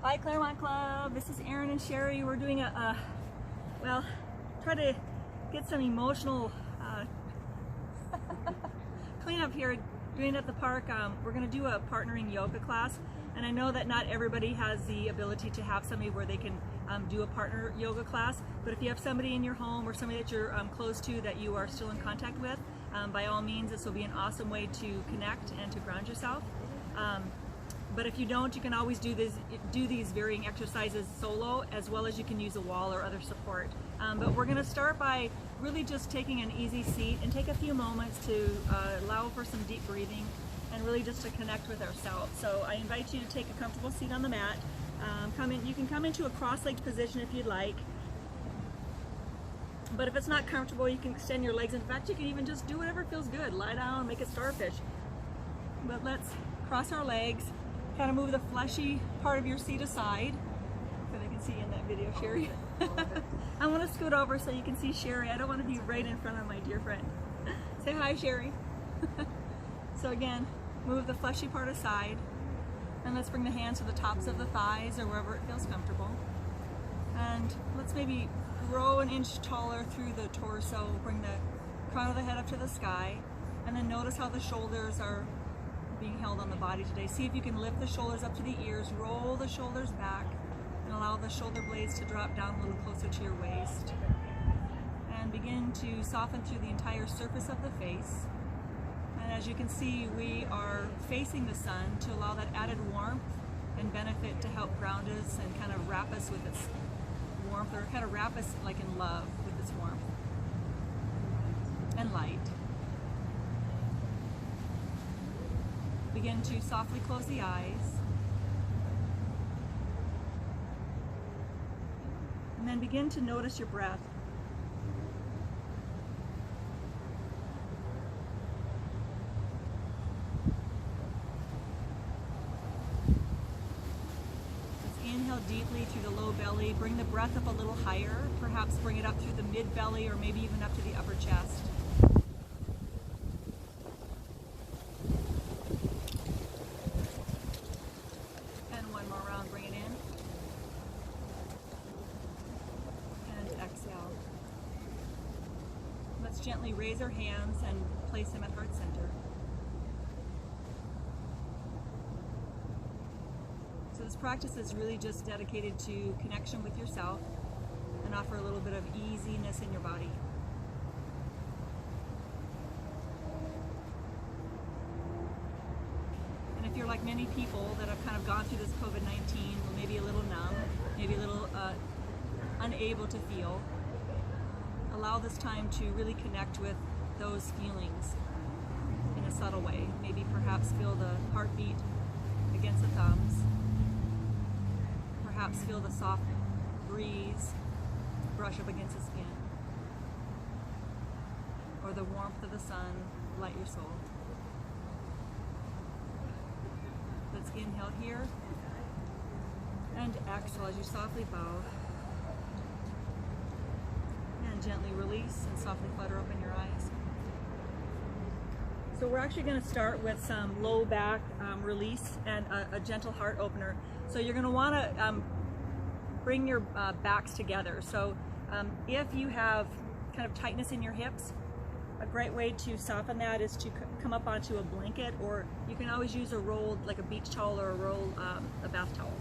Hi Claremont Club, this is Erin and Sherry. We're doing well, try to get some emotional cleanup here, doing it at the park. We're going to do a partnering yoga class, and I know that not everybody has the ability to have somebody where they can do a partner yoga class, but if you have somebody in your home or somebody that you're close to that you are still in contact with, by all means, this will be an awesome way to connect and to ground yourself. But if you don't, you can always do these varying exercises solo, as well as you can use a wall or other support. But we're going to start by really just taking an easy seat and take a few moments to allow for some deep breathing and really just to connect with ourselves. So I invite you to take a comfortable seat on the mat. You can come into a cross-legged position if you'd like. But if it's not comfortable, you can extend your legs. In fact, you can even just do whatever feels good. Lie down, make a starfish. But let's cross our legs. Kind of move the fleshy part of your seat aside, so they can see in that video, Sherry. I want to scoot over so you can see Sherry. I don't want to be right in front of my dear friend. Say hi, Sherry. So again, move the fleshy part aside, and let's bring the hands to the tops of the thighs or wherever it feels comfortable. And let's maybe grow an inch taller through the torso. Bring the crown of the head up to the sky, and then notice how the shoulders are being held on the body today. See if you can lift the shoulders up to the ears, roll the shoulders back, and allow the shoulder blades to drop down a little closer to your waist. And begin to soften through the entire surface of the face. And as you can see, we are facing the sun to allow that added warmth and benefit to help ground us and kind of wrap us with its warmth, or kind of wrap us like in love with its warmth and light. Begin to softly close the eyes, and then begin to notice your breath. Let's inhale deeply through the low belly, bring the breath up a little higher, perhaps bring it up through the mid belly or maybe even up to the upper chest. Gently raise our hands and place them at heart center. So this practice is really just dedicated to connection with yourself and offer a little bit of easiness in your body. And if you're like many people that have kind of gone through this COVID-19, maybe a little numb, maybe a little unable to feel, allow this time to really connect with those feelings in a subtle way. Maybe perhaps feel the heartbeat against the thumbs. Perhaps feel the soft breeze brush up against the skin. Or the warmth of the sun light your soul. Let's inhale here and exhale as you softly bow. Gently release and softly flutter open your eyes. So we're actually going to start with some low back release and a gentle heart opener. So you're going to want to bring your backs together. So if you have kind of tightness in your hips, a great way to soften that is to come up onto a blanket, or you can always use a rolled, like a beach towel or a bath towel.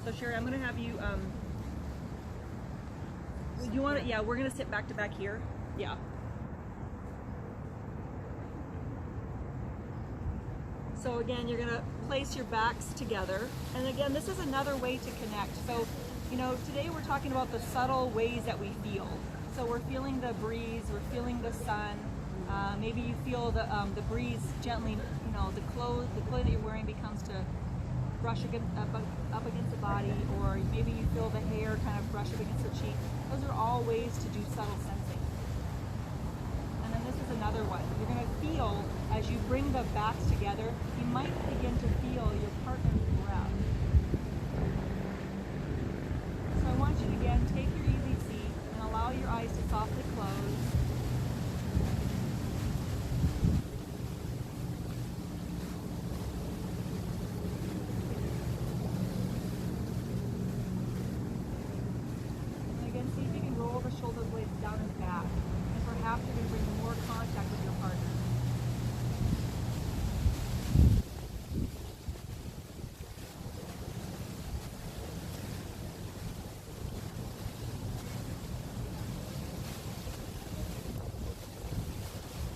So Sherry, I'm going to have you you want to, yeah, we're going to sit back to back here. Yeah. So again, you're going to place your backs together. And again, this is another way to connect. So, you know, today we're talking about the subtle ways that we feel. So we're feeling the breeze, we're feeling the sun. Maybe you feel the breeze gently, you know, the clothes that you're wearing becomes to brush up against the body, or maybe you feel the hair kind of brush up against the cheek. Those are all ways to do subtle sensing. And then this is another one. You're going to feel, as you bring the backs together, you might begin to feel your partner's breath. So I want you to again take your easy seat and allow your eyes to softly close.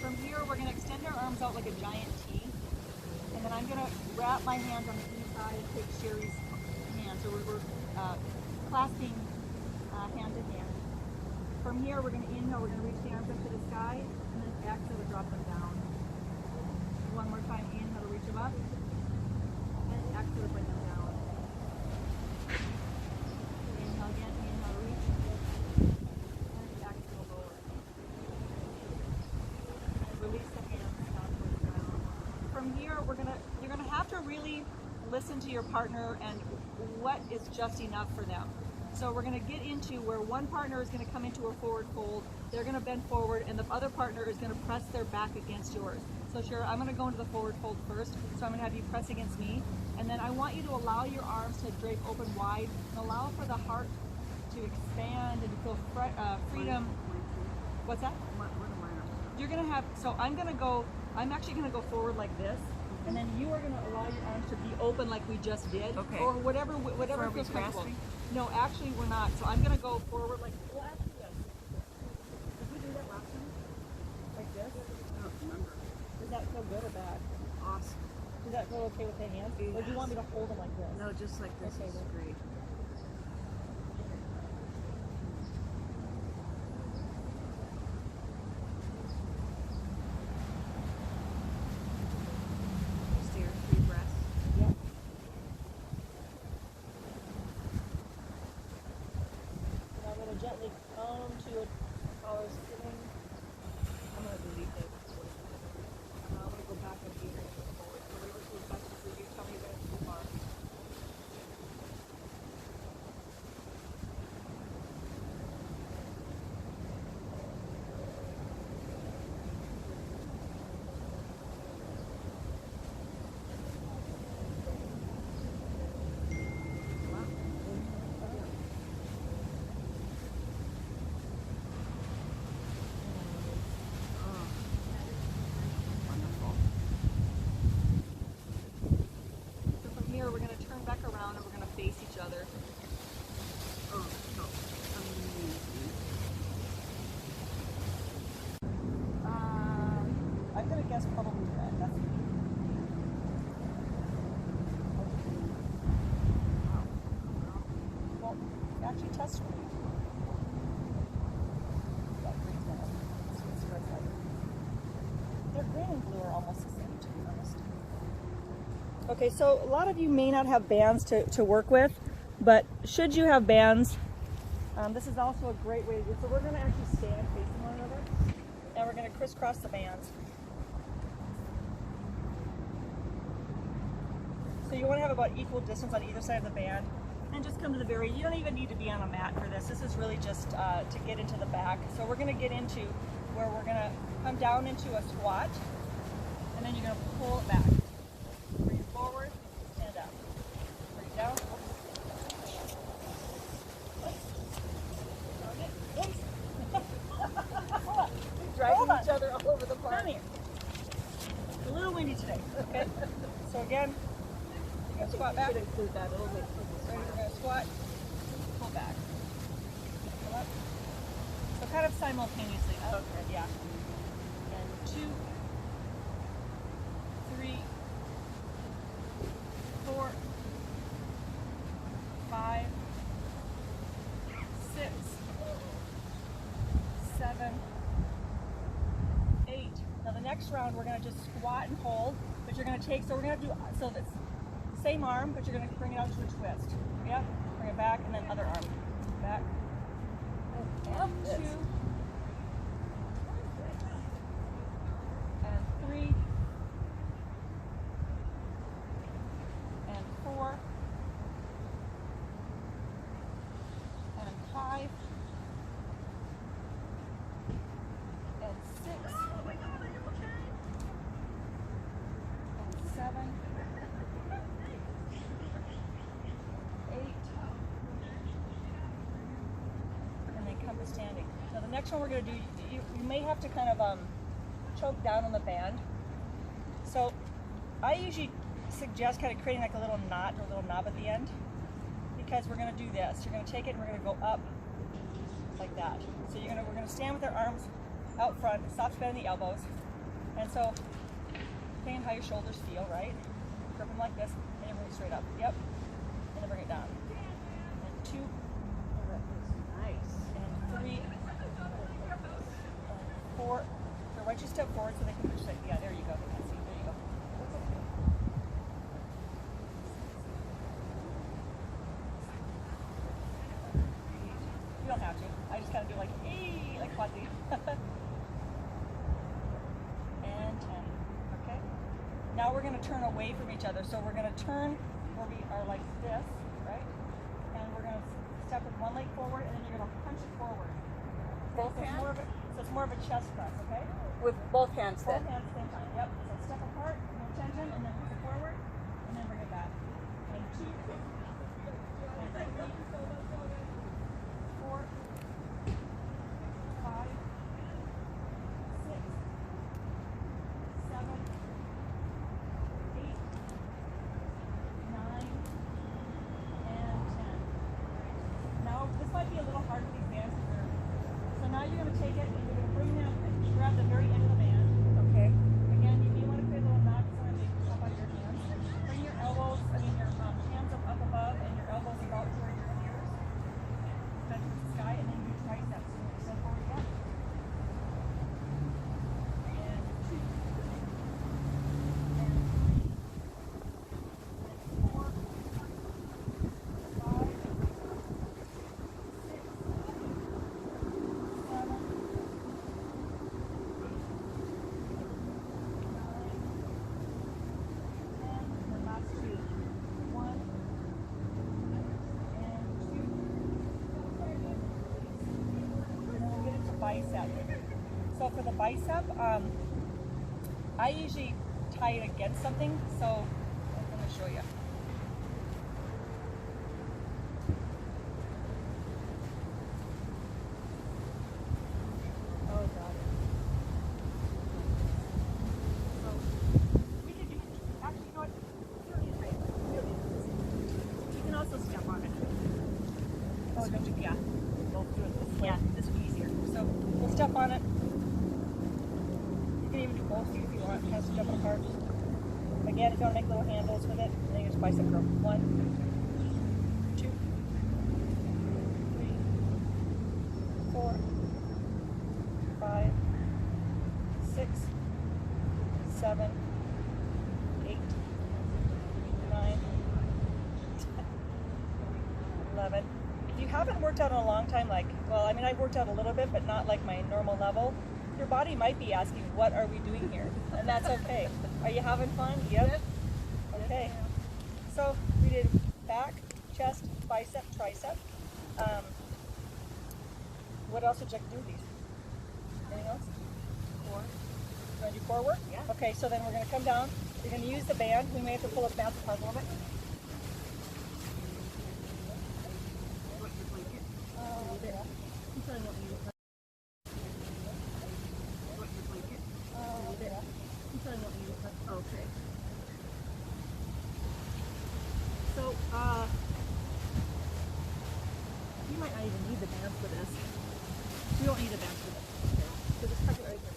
From here, we're going to extend our arms out like a giant T. And then I'm going to wrap my hands on the inside and take Sherry's hand. So we're clasping hand to hand. From here, we're going to inhale, we're going to reach the arms up to the sky, and then exhale to drop them down. One more time, inhale to reach them up, and exhale to bring them down. Inhale again, inhale to reach, and exhale lower. And release the hands down to the ground. From here, you're gonna have to really listen to your partner and what is just enough for them. So we're going to get into where one partner is going to come into a forward fold, they're going to bend forward, and the other partner is going to press their back against yours. So sure, I'm going to go into the forward fold first, so I'm going to have you press against me, and then I want you to allow your arms to drape open wide, and allow for the heart to expand and to feel freedom. What's that? You're going to have, so I'm actually going to go forward like this, and then you are going to allow your arms to be open like we just did, okay. Or whatever feels comfortable. No, actually we're not. So I'm going to go forward like this. Did we do that last time? Like this? I don't remember. Does that feel good or bad? Awesome. Does that feel okay with the hands? Yes. Or do you want me to hold them like this? No, just like this. Okay, is great. Steer, 3 breaths. Yep. And I'm going to gently come to a taller sitting. I'm going to delete it. I'm going to go back and be forward. So whatever feels best for you, tell me when it's too far. We're going to turn back around and we're going to face each other. Oh, no. I'm going to guess probably red. That's me. Well, actually test for me. They're green and blue are almost the same, to be honest. Okay, so a lot of you may not have bands to work with, but should you have bands, this is also a great way to do it. So we're going to actually stand facing one another, and we're going to crisscross the bands. So you want to have about equal distance on either side of the band, and just come to the very, you don't even need to be on a mat for this. This is really just to get into the back. So we're going to get into where we're going to come down into a squat, and then you're going to pull it back. Bring it forward, stand up. Bring it down. Dragging each other all over the park. Come here. It's a little windy today. Okay. So again, you're going to squat back. Include that a little bit. Ready? We're going to squat, pull back. Pull up. So kind of simultaneously. Okay. Yeah. And 2, 3, 4, 5, 6, 7, 8. Now the next round we're going to just squat and hold, but you're going to take, so we're going to do, so that's same arm, but you're going to bring it out to a twist. Yep, bring it back, and then other arm. Back. And 2. And 3. And 4. And 5. And 6. And 7. 8. And then come to standing. Now the next one we're going to do, you may have to kind of choke down on the band. So I usually suggest kind of creating like a little knot or a little knob at the end, because we're going to do this. You're going to take it and we're going to go up like that. So we're going to stand with our arms out front, stop bending the elbows, And so, depending on how your shoulders feel, right? Grip them like this, and you bring it straight up. Yep. And then bring it down. And 2, Oh, that is nice. and 3, and 4. So right your step forward so they can push it. Yeah, there you go. They can't see. There you go. You don't have to. I just kind of do like, hey, like quadri. And 10. Okay. Now we're going to turn away from each other. So we're going to turn where we are like this, right? And we're going to step with one leg forward, and then you're going to punch it forward. Both So hands? it's more of a chest press, okay? With both hands Both then? hands at the same time. Yep. So step apart, no tension, and then push it forward, and then bring it back. And 2, and 3, 4, 5, 6, 7, 8, 9, and 10. Now this might be a little hard with these bands. So now you're going to take it and you're going to bring them and grab the very end of the band. Okay. Again, you may want to create a little knot so that they can come out of your hands. Bring your elbows, your hands up above, and your elbows about where your ears. Touch the sky, and then you triceps. So you step forward again. And 2. And 3. And 4. 5. 6. 7. 9, and 10. Bicep. So for the bicep, I usually tie it against something. So I'm going to show you. Oh God. So we can do. Actually, you know what? You don't need to break it. You don't need this. You can also step on it. Oh, don't you? Yeah. Go through it this way. Yeah, this would be easier. So we'll step on it. You can even do both if you want. Kind of step it apart. Again, if you want to make little handles with it, then you just bicep curl. 1, 2, 3, 4, 5, 6, 7, 8, 9, 10, 11. If you haven't worked out in a long time, like, well, I mean, I've worked out a little bit, but not like my normal level, your body might be asking, what are we doing here? And that's okay. Are you having fun? Yep. Okay. So we did back, chest, bicep, tricep. What else would you like to do with these? Anything else? Core. You want to do core work? Yeah. Okay, so then we're going to come down. You're going to use the band. We may have to pull the bands apart a little bit. Yeah. I'm sorry, what you yeah. I'm sorry, what you okay. So, you might not even need the bands for this. You don't need the bands for this. Okay. So just tuck it right there.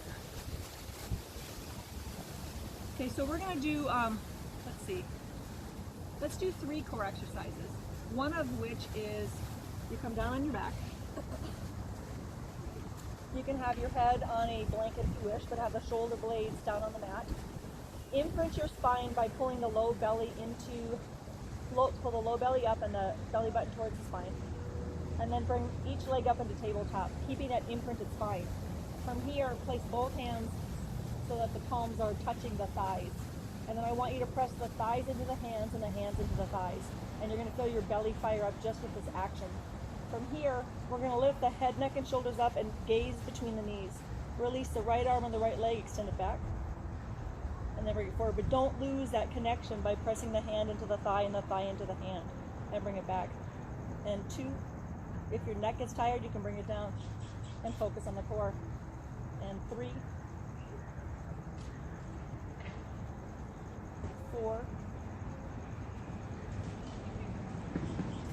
Okay, so we're gonna do, let's see. Let's do 3 core exercises. One of which is you come down on your back. You can have your head on a blanket if you wish, but have the shoulder blades down on the mat. Imprint your spine by pulling the low belly into, pull the low belly up and the belly button towards the spine. And then bring each leg up into tabletop, keeping that imprinted spine. From here, place both hands so that the palms are touching the thighs. And then I want you to press the thighs into the hands and the hands into the thighs. And you're going to feel your belly fire up just with this action. From here, we're going to lift the head, neck, and shoulders up and gaze between the knees. Release the right arm and the right leg, extend it back. And then bring it forward. But don't lose that connection by pressing the hand into the thigh and the thigh into the hand. And bring it back. And 2, if your neck is tired, you can bring it down and focus on the core. And 3, 4,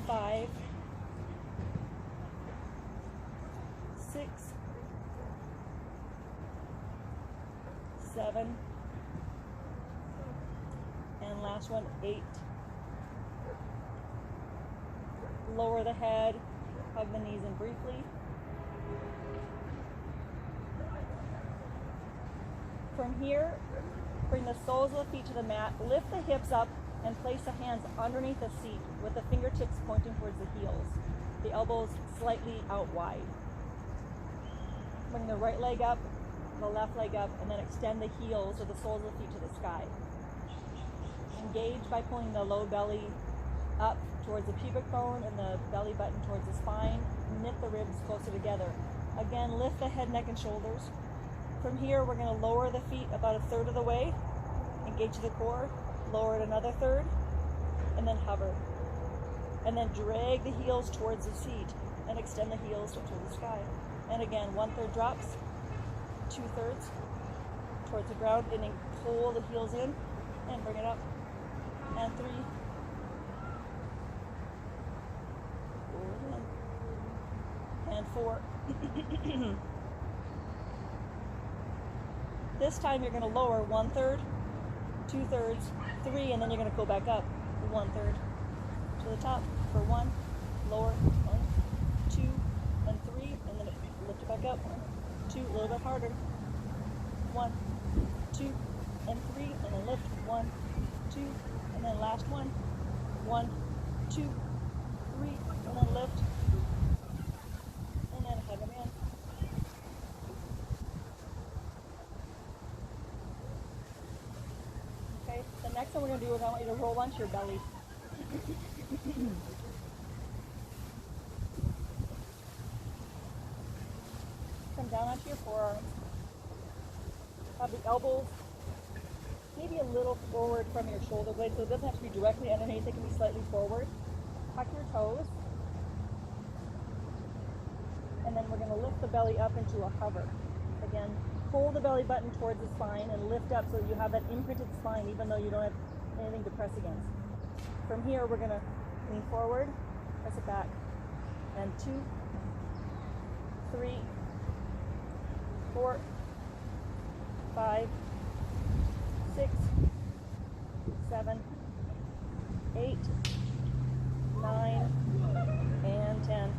5, 6, 7, and last one, 8. Lower the head, hug the knees in briefly. From here, bring the soles of the feet to the mat, lift the hips up, and place the hands underneath the seat with the fingertips pointing towards the heels, the elbows slightly out wide. Bring the right leg up, the left leg up, and then extend the heels or the soles of the feet to the sky. Engage by pulling the low belly up towards the pubic bone and the belly button towards the spine. Knit the ribs closer together. Again, lift the head, neck, and shoulders. From here, we're going to lower the feet about 1/3 of the way, engage the core, lower it another 1/3, and then hover. And then drag the heels towards the seat and extend the heels towards the sky. And again, 1/3 drops, 2/3 towards the ground, and then pull the heels in and bring it up. And 3, pull it in, and 4. This time you're going to lower 1/3, 2/3, 3, and then you're going to go back up 1/3 to the top for 1, lower, 1, 2, and 3, and then lift it back up, 1, 2, a little bit harder, 1, 2, and 3, and then lift, 1, 2, and then last one, 1, 2, 3, and then lift, and then hug them in. Okay, the next one we're going to do is I want you to roll onto your belly. Come down onto your forearms. Have the elbows maybe a little forward from your shoulder blade, so it doesn't have to be directly underneath, it can be slightly forward. Tuck your toes. And then we're going to lift the belly up into a hover. Again, pull the belly button towards the spine and lift up so that you have that imprinted spine even though you don't have anything to press against. From here, we're going to lean forward, press it back, and 2, 3, 4, 5, 6, 7, 8, 9, and 10.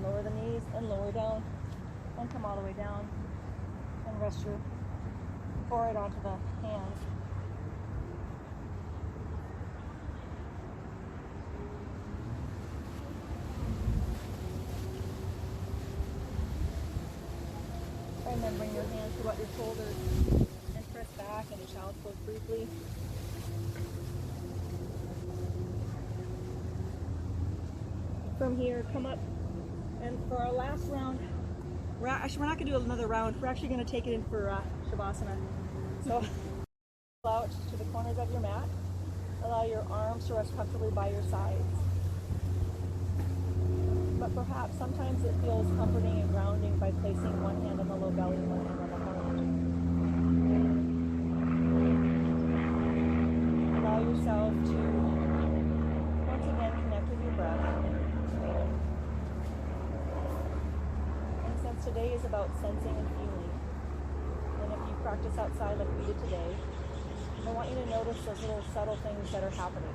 Lower the knees and lower down, and come all the way down, and rest your forehead onto the hands. And then bring your hands to your shoulders and press back into child's pose briefly. From here, come up, and for our last round, we're not going to do another round. We're actually going to take it in for Shavasana. So, out to the corners of your mat. Allow your arms to rest comfortably by your sides. But perhaps sometimes it feels comforting and grounding by placing one hand on the low belly and one hand on the heart. Allow yourself to once again connect with your breath. And since today is about sensing and feeling, and if you practice outside like we did today, I want you to notice those little subtle things that are happening.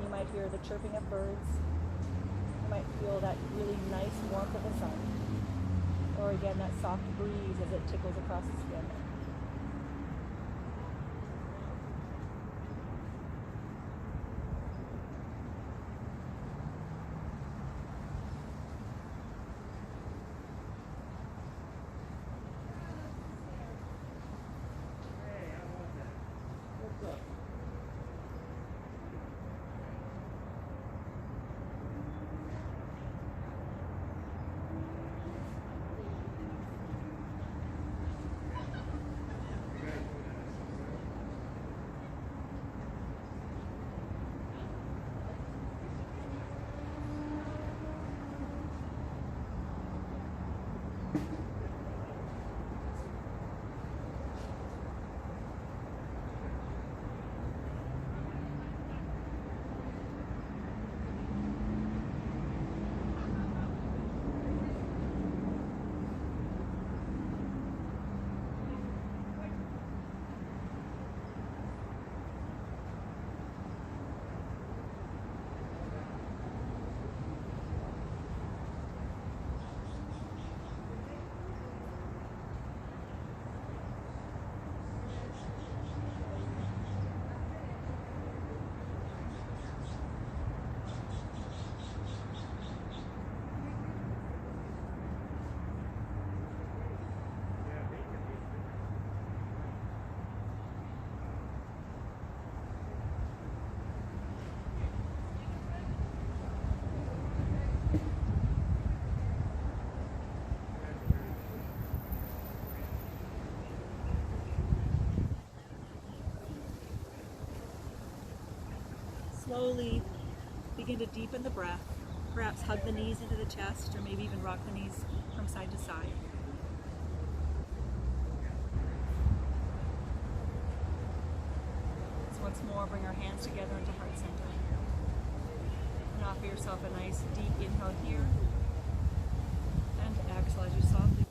You might hear the chirping of birds. You might feel that really nice warmth of the sun. Or again, that soft breeze as it tickles across the skin. slowly begin to deepen the breath. Perhaps hug the knees into the chest, or maybe even rock the knees from side to side. So once more, bring our hands together into heart center. And offer yourself a nice deep inhale here. And exhale as you softly